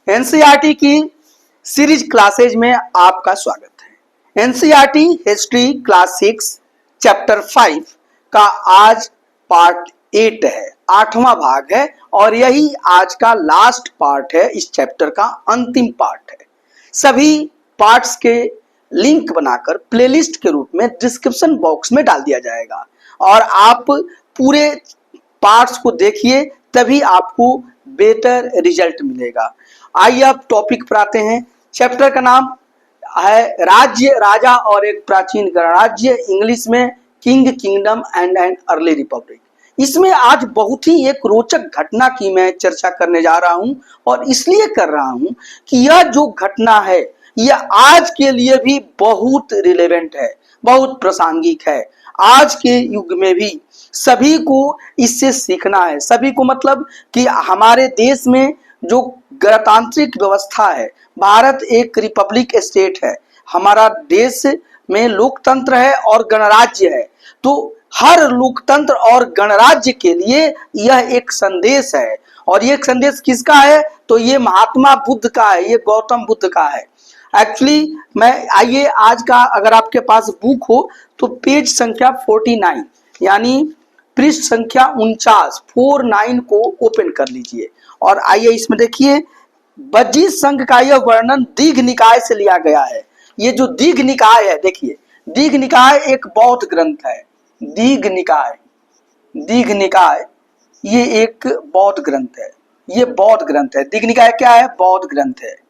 NCERT की series classes में आपका स्वागत है। एनसीईआरटी हिस्ट्री क्लास 6 चैप्टर 5 का आज पार्ट 8 है, 8वां भाग है और यही आज का लास्ट पार्ट है। इस चैप्टर का अंतिम पार्ट है। सभी पार्ट्स के लिंक बनाकर प्लेलिस्ट के रूप में डिस्क्रिप्शन बॉक्स में डाल दिया जाएगा और आप पूरे पार्ट्स को देखिए, तभी आपको बेटर रिजल्ट मिलेगा। आइए अब टॉपिक पर आते हैं। चैप्टर का नाम है राज्य, राजा और एक प्राचीन गणराज्य, इंग्लिश में king, kingdom and an early Republic. इसमें आज बहुत ही एक रोचक घटना की मैं चर्चा करने जा रहा हूं और इसलिए कर रहा हूं कि यह जो घटना है यह आज के लिए भी बहुत रिलेवेंट है, बहुत प्रासंगिक है। आज के युग में भी सभी को इससे सीखना है। सभी को मतलब कि हमारे देश में जो गणतांत्रिक व्यवस्था है, भारत एक रिपब्लिक स्टेट है, हमारा देश में लोकतंत्र है और गणराज्य है। तो हर लोकतंत्र और गणराज्य के लिए यह एक संदेश है। और ये संदेश किसका है? तो ये महात्मा बुद्ध का है, ये गौतम बुद्ध का है। एक्चुअली मैं आइए आज का, अगर आपके पास बुक हो तो पेज संख्या 49 यानी पृष्ठ संख्या 49 को ओपन कर लीजिए और आइए इसमें देखिए, वज्जी संघ का यह वर्णन दीघ निकाय से लिया गया है। ये जो दीघ निकाय है, देखिए दीघ निकाय एक बौद्ध ग्रंथ है। दीघ निकाय ये एक बौद्ध ग्रंथ है। ये बौद्ध ग्रंथ है। दीघ निकाय क्या है? बौद्ध ग्रंथ है।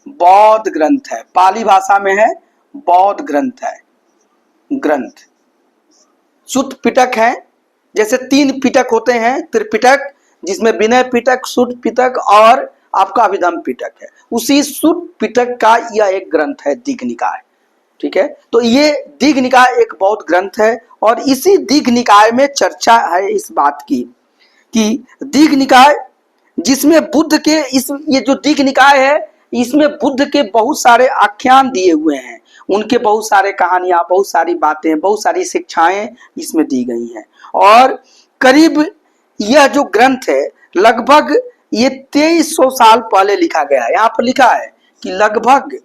बौद्ध ग्रंथ है, पाली भाषा में है, बौद्ध ग्रंथ है। ग्रंथ सुत्त पिटक है। जैसे 3 पिटक होते हैं, त्रिपिटक, जिसमें विनय पिटक, सुत्त पिटक और आपका अभिधम पिटक है। उसी सुत्त पिटक का यह एक ग्रंथ है, दीघ निकाय। ठीक है, तो ये दीघ निकाय एक बौद्ध ग्रंथ है और इसी दीघ निकाय में चर्चा है इस बात की कि दीघ निकाय जिसमें बुद्ध के ये जो दीघ निकाय है, इसमें बुद्ध के बहुत सारे आख्यान दिए हुए हैं। उनके बहुत सारे कहानियां, बहुत सारी बातें, बहुत सारी शिक्षाएं इसमें दी गई हैं। और करीब यह जो ग्रंथ है लगभग ये 2300 साल पहले लिखा गया है। यहाँ पर लिखा है कि लगभग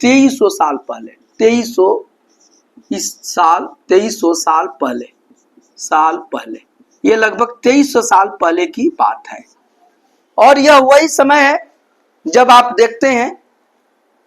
2300 साल पहले, 2300 साल पहले, ये लगभग 2300 साल पहले की बात है। और यह वही समय है जब आप देखते हैं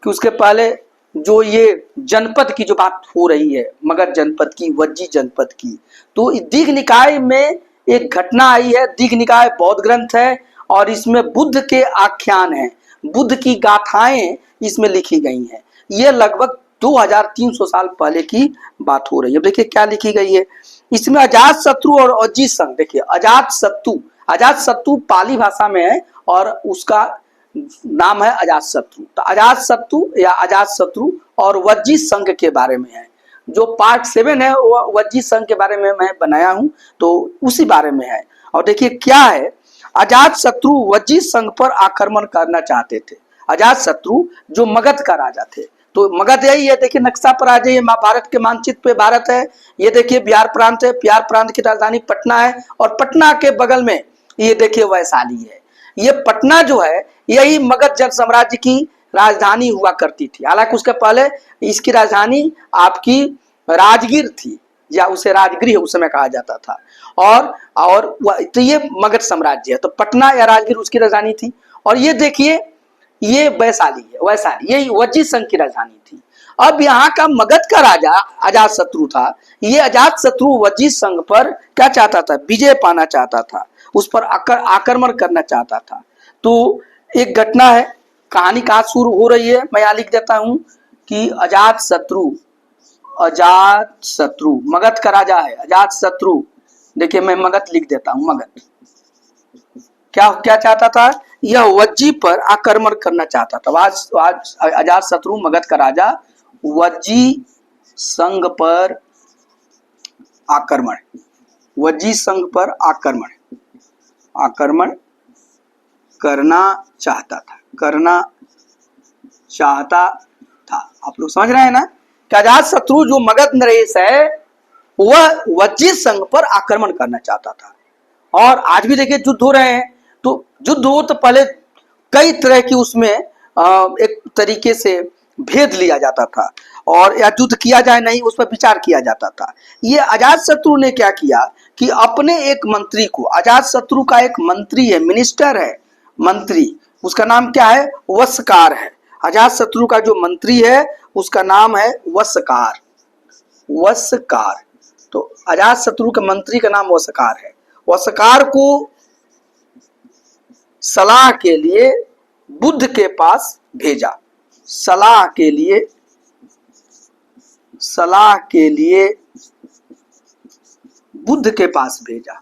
कि उसके पहले जो ये जनपद की जो बात हो रही है, मगध जनपद की, वज्जी जनपद की, तो दीघ निकाय में एक घटना आई है। दीघ निकाय बौद्ध ग्रंथ है और इसमें बुद्ध के आख्यान हैं, बुद्ध की गाथाएं इसमें लिखी गई हैं। ये लगभग 2300 साल पहले की बात हो रही है। अब देखिए क्या लिखी गई है इसमें। अजातशत्रु और वज्जी संघ, देखिए अजातशत्रु पाली भाषा में है और उसका नाम है अजातशत्रु। तो अजातशत्रु और वज्जी संघ के बारे में है। जो पार्ट 7 है वो वज्जी संघ के बारे में मैं बनाया हूं, तो उसी बारे में है। और देखिए क्या है, अजातशत्रु वज्जी संघ पर आक्रमण करना चाहते थे। अजातशत्रु जो मगध का राजा थे, तो मगध यही है, देखिए नक्शा पर आ जाइए, भारत के मानचित्र पे भारत है। ये देखिए बिहार प्रांत है, बिहार प्रांत की राजधानी पटना है और पटना के बगल में ये देखिए वैशाली है। ये पटना जो है यही मगध जन साम्राज्य की राजधानी हुआ करती थी। हालांकि उसके पहले इसकी राजधानी आपकी राजगीर थी, या उसे राजगृह उस समय कहा जाता था। और तो ये मगध साम्राज्य है, तो पटना या राजगीर उसकी राजधानी थी। और ये देखिए ये वैशाली है, वैशाली यही वज्जी संघ की राजधानी थी। अब यहाँ का मगध का राजा अजातशत्रु था। ये अजातशत्रु वज्जी संघ पर क्या चाहता था? विजय पाना चाहता था, उस पर आक्रमण करना चाहता था। तो एक घटना है, कहानी कहाँ शुरू हो रही है मैं यहाँ लिख देता हूं कि अजातशत्रु मगध का राजा है। अजातशत्रु, देखिए मैं मगध लिख देता हूं। मगध क्या चाहता था? यह वज्जी पर आक्रमण करना चाहता था। आज अजातशत्रु मगध का राजा वज्जी संघ पर आक्रमण, वज्जी संघ पर आक्रमण करना चाहता था। आप लोग समझ रहे हैं ना कि अजातशत्रु जो मगध नरेश है वह वज्जी संघ पर आक्रमण करना चाहता था। और आज भी देखिए युद्ध हो रहे हैं, तो युद्ध हो तो पहले कई तरह की उसमें एक तरीके से भेद लिया जाता था और या युद्ध किया जाए नहीं उस पर विचार किया जाता था। ये अजातशत्रु ने क्या किया कि अपने एक मंत्री को, अजातशत्रु का एक मंत्री है, मिनिस्टर है, मंत्री, उसका नाम क्या है, वस्कार है। अजातशत्रु का जो मंत्री है उसका नाम है वस्कार, वस्कार। तो अजातशत्रु के मंत्री का नाम वस्कार है। वस्कार को सलाह के लिए बुद्ध के पास भेजा, सलाह के लिए बुद्ध के पास भेजा,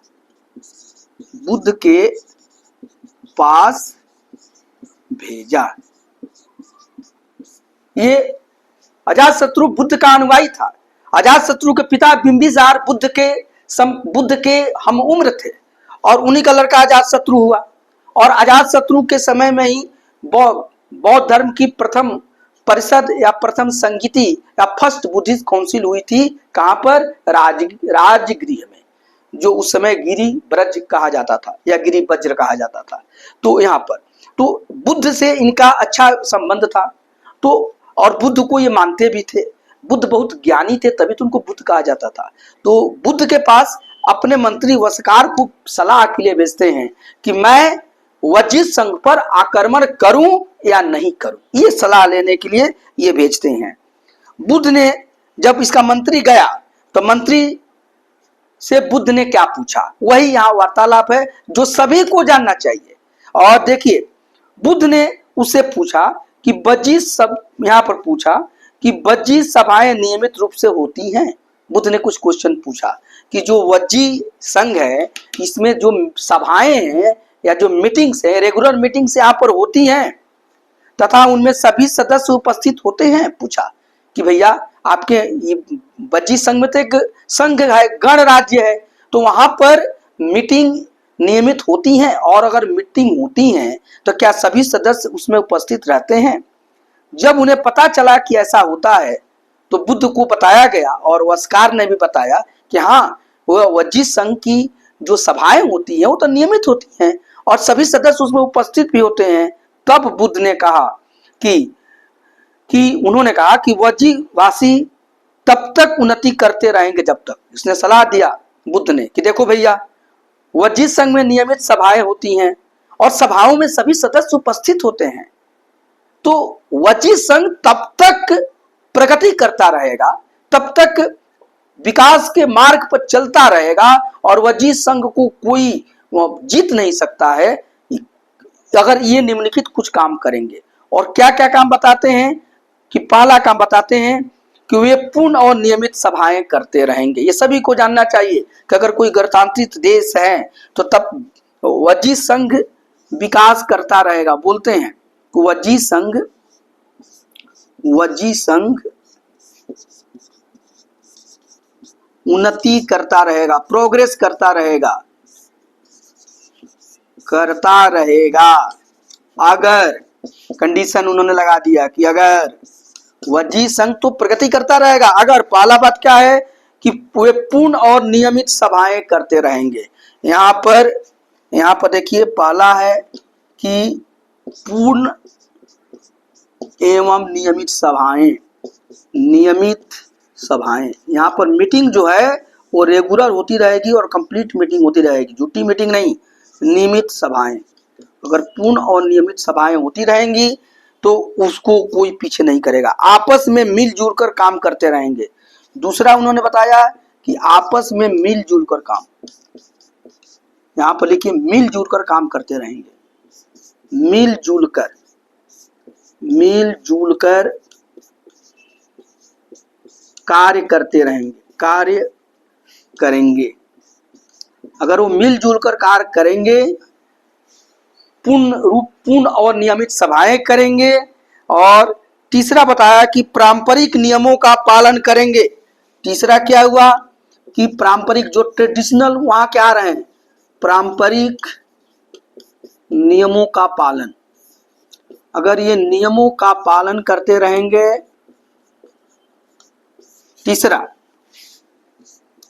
बुद्ध के पास भेजा। ये अजातशत्रु बुद्ध का अनुयायी था। अजातशत्रु के पिता बिंबिसार बुद्ध के हम उम्र थे और उन्हीं का लड़का अजातशत्रु हुआ। और अजातशत्रु के समय में ही बौद्ध धर्म की प्रथम परिषद या प्रथम संगीति या फर्स्ट बुद्धिस्ट काउंसिल हुई थी। कहां पर, राजगृह में, जो उस समय गिरि ब्रज कहा जाता था या गिरि वज्र कहा जाता था। तो यहाँ पर तो बुद्ध से इनका अच्छा संबंध था। तो और बुद्ध को ये मानते भी थे, बुद्ध बहुत ज्ञानी थे तभी तो उनको बुद्ध कहा जाता था। तो बुद्ध के पास अपने मंत्री वस्कार को सलाह के लिए भेजते हैं कि मैं वज्जित संघ पर आक्रमण करूं या नहीं करूं, ये सलाह लेने के लिए ये भेजते हैं। बुद्ध ने जब इसका मंत्री गया तो मंत्री से बुद्ध ने क्या पूछा, वही यहाँ वार्तालाप है जो सभी को जानना चाहिए। और देखिए बुद्ध ने उससे पूछा कि वज्जित सब, यहाँ पर पूछा कि वज्जित सभाएं नियमित रूप से होती हैं। बुद्ध ने कुछ क्वेश्चन पूछा कि जो वज्जी संघ है इसमें जो सभाएं हैं या जो मीटिंग्स है, रेगुलर मीटिंग्स यहाँ पर होती हैं तथा उनमें सभी सदस्य उपस्थित होते हैं। पूछा कि भैया आपके ये वज्जी संघ में तो एक संघ है, गण राज्य है, तो वहां पर मीटिंग नियमित होती हैं और अगर मीटिंग होती हैं तो क्या सभी सदस्य उसमें उपस्थित रहते हैं। जब उन्हें पता चला कि ऐसा होता है तो बुद्ध को बताया गया और वस्कार ने भी बताया कि हाँ वह वज्जी संघ की जो सभाएं होती हैं वो तो नियमित होती हैं और सभी सदस्य उसमें उपस्थित भी होते हैं। तब बुद्ध ने कहा कि उन्होंने कहा कि वज्जी वासी तब तक उन्नति करते रहेंगे जब तक, इसने सलाह दिया बुद्ध ने कि देखो भैया वज्जी संघ में नियमित सभाएं होती हैं और सभाओं में सभी सदस्य उपस्थित होते हैं, तो वज्जी संघ तब तक प्रगति करता रहेगा, तब तक विकास के मार्ग पर चलता रहेगा और वज्जी संघ को कोई जीत नहीं सकता है अगर ये निम्नलिखित कुछ काम करेंगे। और क्या क्या काम बताते हैं कि पहला काम बताते हैं कि वे पूर्ण और नियमित सभाएं करते रहेंगे। ये सभी को जानना चाहिए कि अगर कोई गणतांत्रिक देश है तो तब वज्जी संघ विकास करता रहेगा। बोलते हैं कि वज्जी संघ उन्नति करता रहेगा, प्रोग्रेस करता रहेगा अगर, कंडीशन उन्होंने लगा दिया कि अगर वज्जी संघ तो प्रगति करता रहेगा अगर, पहला बात क्या है कि वे पूर्ण और नियमित सभाएं करते रहेंगे। यहाँ पर देखिए पहला है कि पूर्ण एवं नियमित सभाएं, यहाँ पर मीटिंग जो है वो रेगुलर होती रहेगी और कंप्लीट मीटिंग होती रहेगी, झूठी मीटिंग नहीं, नियमित सभाएं। अगर पूर्ण और नियमित सभाएं होती रहेंगी तो उसको कोई पीछे नहीं करेगा। आपस में मिलजुल कर काम करते रहेंगे। दूसरा उन्होंने बताया कि आपस में मिलजुल कर काम, यहाँ पर लिखिए मिलजुल कर काम करते रहेंगे, मिलजुल कर कार्य करते रहेंगे, कार्य करेंगे। अगर वो मिलजुल कर कार्य करेंगे, पूर्ण और नियमित सभाएं करेंगे। और तीसरा बताया कि पारंपरिक नियमों का पालन करेंगे। तीसरा क्या हुआ कि पारंपरिक जो ट्रेडिशनल वहां क्या रहे हैं, पारंपरिक नियमों का पालन, अगर ये नियमों का पालन करते रहेंगे। तीसरा,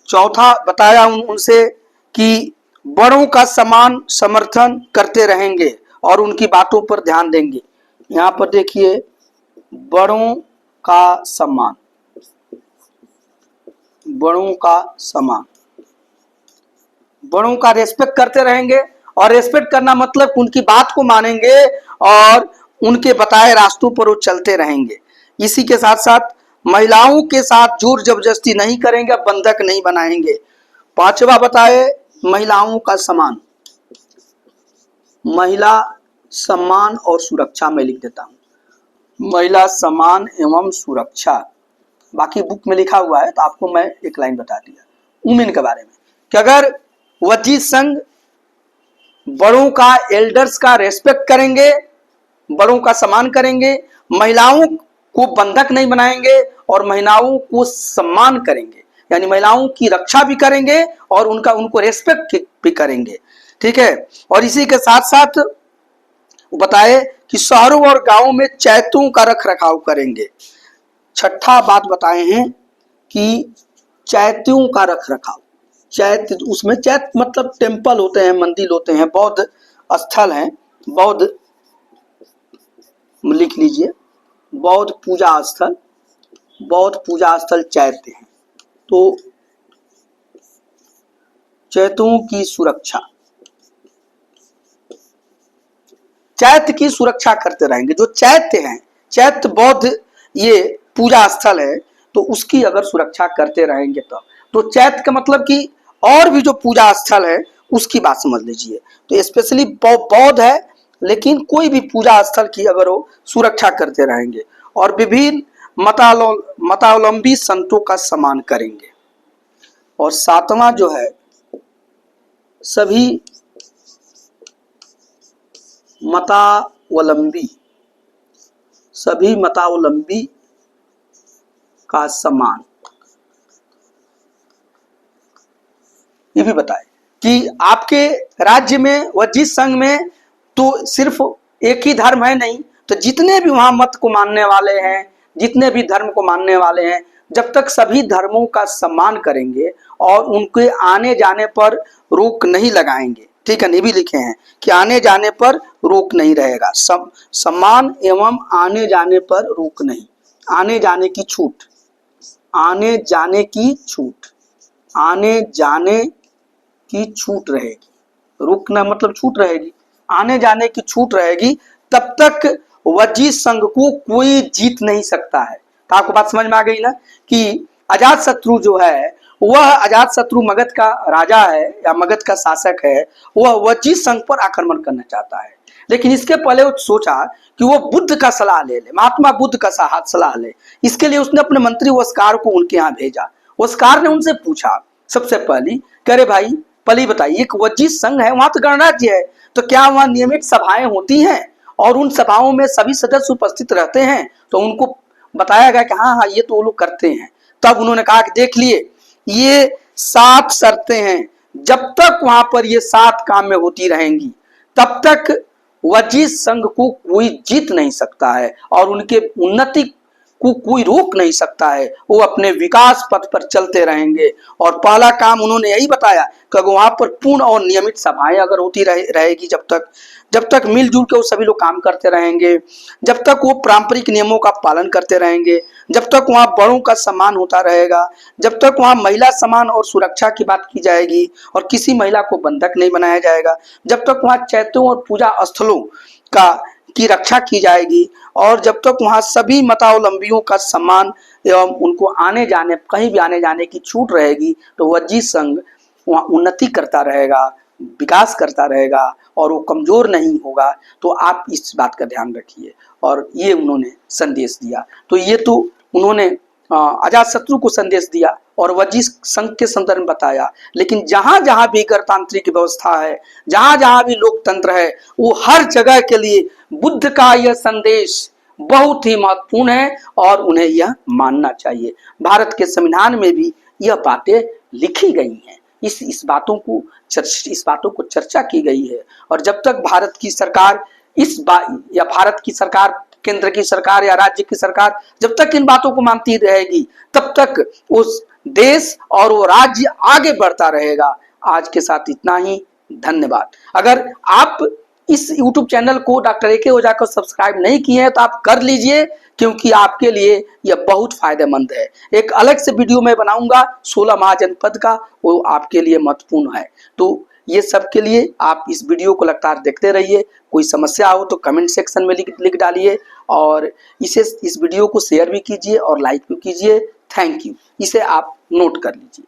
चौथा बताया उनसे कि बड़ों का समान समर्थन करते रहेंगे और उनकी बातों पर ध्यान देंगे। यहाँ पर देखिए, बड़ों का सम्मान, बड़ों का सम्मान, बड़ों का रेस्पेक्ट करते रहेंगे। और रेस्पेक्ट करना मतलब उनकी बात को मानेंगे और उनके बताए रास्तों पर वो चलते रहेंगे। इसी के साथ साथ महिलाओं के साथ जोर जबरदस्ती नहीं करेंगे, बंधक नहीं बनाएंगे। पांचवा बताए, महिलाओं का सम्मान, महिला सम्मान और सुरक्षा में लिख देता हूं, महिला सम्मान एवं सुरक्षा। बाकी बुक में लिखा हुआ है तो आपको मैं एक लाइन बता दिया वुमेन के बारे में कि अगर वजीद संघ बड़ों का, एल्डर्स का रेस्पेक्ट करेंगे, बड़ों का सम्मान करेंगे, महिलाओं को बंधक नहीं बनाएंगे और महिलाओं को सम्मान करेंगे, यानी महिलाओं की रक्षा भी करेंगे और उनको रेस्पेक्ट भी करेंगे। ठीक है। और इसी के साथ साथ बताए कि शहरों और गांवों में चैत्यों का रख रखाव करेंगे। छठा बात बताए हैं कि चैत्यों का रख रखाव, चैत्य, उसमें चैत्य मतलब टेम्पल होते हैं, मंदिर होते हैं, बौद्ध स्थल हैं, बौद्ध लिख लीजिए, बौद्ध पूजा स्थल, बौद्ध पूजा स्थल चैत्य हैं। तो चैत्यों की सुरक्षा, चैत्य की सुरक्षा करते रहेंगे। जो चैत्य हैं, चैत्य बौद्ध ये पूजा स्थल है, तो उसकी अगर सुरक्षा करते रहेंगे तो चैत्य का मतलब कि और भी जो पूजा स्थल है उसकी बात समझ लीजिए। तो स्पेशली बौद्ध है, लेकिन कोई भी पूजा स्थल की अगर वो सुरक्षा करते रहेंगे और विभिन्न मतावलंबी संतों का सम्मान करेंगे। और सातवां जो है, सभी मतावलंबी, सभी मतावलंबी का सम्मान। ये भी बताए कि आपके राज्य में वजीद संघ में तो सिर्फ एक ही धर्म है नहीं, तो जितने भी वहां मत को मानने वाले हैं, जितने भी धर्म को मानने वाले हैं, जब तक सभी धर्मों का सम्मान करेंगे और उनके आने जाने पर रोक नहीं लगाएंगे। ठीक है, ये भी लिखे हैं कि आने जाने पर रोक नहीं रहेगा, सम्मान एवं आने जाने पर रोक नहीं, आने जाने की छूट, आने जाने की छूट, आने जाने की छूट रहेगी, रुकना मतलब छूट रहेगी, आने जाने की छूट रहेगी। तब तक वजीद संघ को कोई जीत नहीं सकता है। तो आपको बात समझ में आ गई ना कि अजातशत्रु जो है, वह अजातशत्रु मगध का राजा है या मगध का शासक है, वह वजीद संघ पर आक्रमण करना चाहता है। लेकिन इसके पहले वो सोचा कि वो बुद्ध का सलाह ले, महात्मा बुद्ध का सलाह ले। इसके लिए उसने अपने मंत्री वस्कार को उनके यहाँ भेजा। वस्कार ने उनसे पूछा सबसे पहली, करे भाई पहले बताइए, एक वजीद संघ है, वहां तो गणराज्य है, तो क्या वहां नियमित सभाएं होती हैं और उन सभाओं में सभी सदस्य उपस्थित रहते हैं? तो उनको बताया गया कि हाँ हाँ ये तो वो लोग करते हैं। तब उन्होंने कहा कि देख लिए, ये 7 शर्तें हैं, जब तक वहां पर ये 7 काम में होती रहेंगी तब तक वजीद संघ को कोई जीत नहीं सकता है और उनके उन्नति को कोई रोक नहीं सकता है। वो अपने विकास पथ पर चलते रहेंगे। और पहला काम उन्होंने यही बताया कि वहां पर पूर्ण और नियमित सभाएं अगर होती रहेगी, जब तक मिलजुल के वो सभी लोग काम करते रहेंगे, जब तक वो पारंपरिक नियमों का पालन करते रहेंगे, जब तक वहां बड़ों का सम्मान होता रहेगा, जब तक वहां महिला सम्मान और सुरक्षा की बात की जाएगी और किसी महिला को बंधक नहीं बनाया जाएगा, जब तक वहां चैत्यों और पूजा स्थलों की रक्षा की जाएगी और जब तक वहां सभी मतावलंबियों का सम्मान एवं उनको आने जाने, कहीं भी आने जाने की छूट रहेगी, तो वजीद संघ वहां उन्नति करता रहेगा, विकास करता रहेगा और वो कमजोर नहीं होगा। तो आप इस बात का ध्यान रखिए। और ये उन्होंने संदेश दिया। तो ये तो उन्होंने अजातशत्रु को संदेश दिया और वजीद संघ के संदर्भ में बताया। लेकिन जहां जहां भी गणतांत्रिक व्यवस्था है, जहां जहां भी लोकतंत्र है, वो हर जगह के लिए बुद्ध का यह संदेश बहुत ही महत्वपूर्ण है और उन्हें यह मानना चाहिए। भारत के संविधान में भी यह बातें लिखी गई हैं। इस बातों को चर्चा की गई है। और जब तक भारत की सरकार भारत की सरकार, केंद्र की सरकार या राज्य की सरकार जब तक इन बातों को मानती रहेगी, तब तक उस देश और वो राज्य आगे बढ़ता रहेगा। आज के साथ इतना ही, धन्यवाद। अगर आप इस YouTube चैनल को डॉक्टर AK ओझा को सब्सक्राइब नहीं किए हैं तो आप कर लीजिए, क्योंकि आपके लिए यह बहुत फायदेमंद है। एक अलग से वीडियो मैं बनाऊंगा 16 महाजनपद का, वो आपके लिए महत्वपूर्ण है। तो ये सब के लिए आप इस वीडियो को लगातार देखते रहिए। कोई समस्या हो तो कमेंट सेक्शन में लिख डालिए, और इस वीडियो को शेयर भी कीजिए और लाइक भी कीजिए। Thank you. इसे आप नोट कर लीजिए।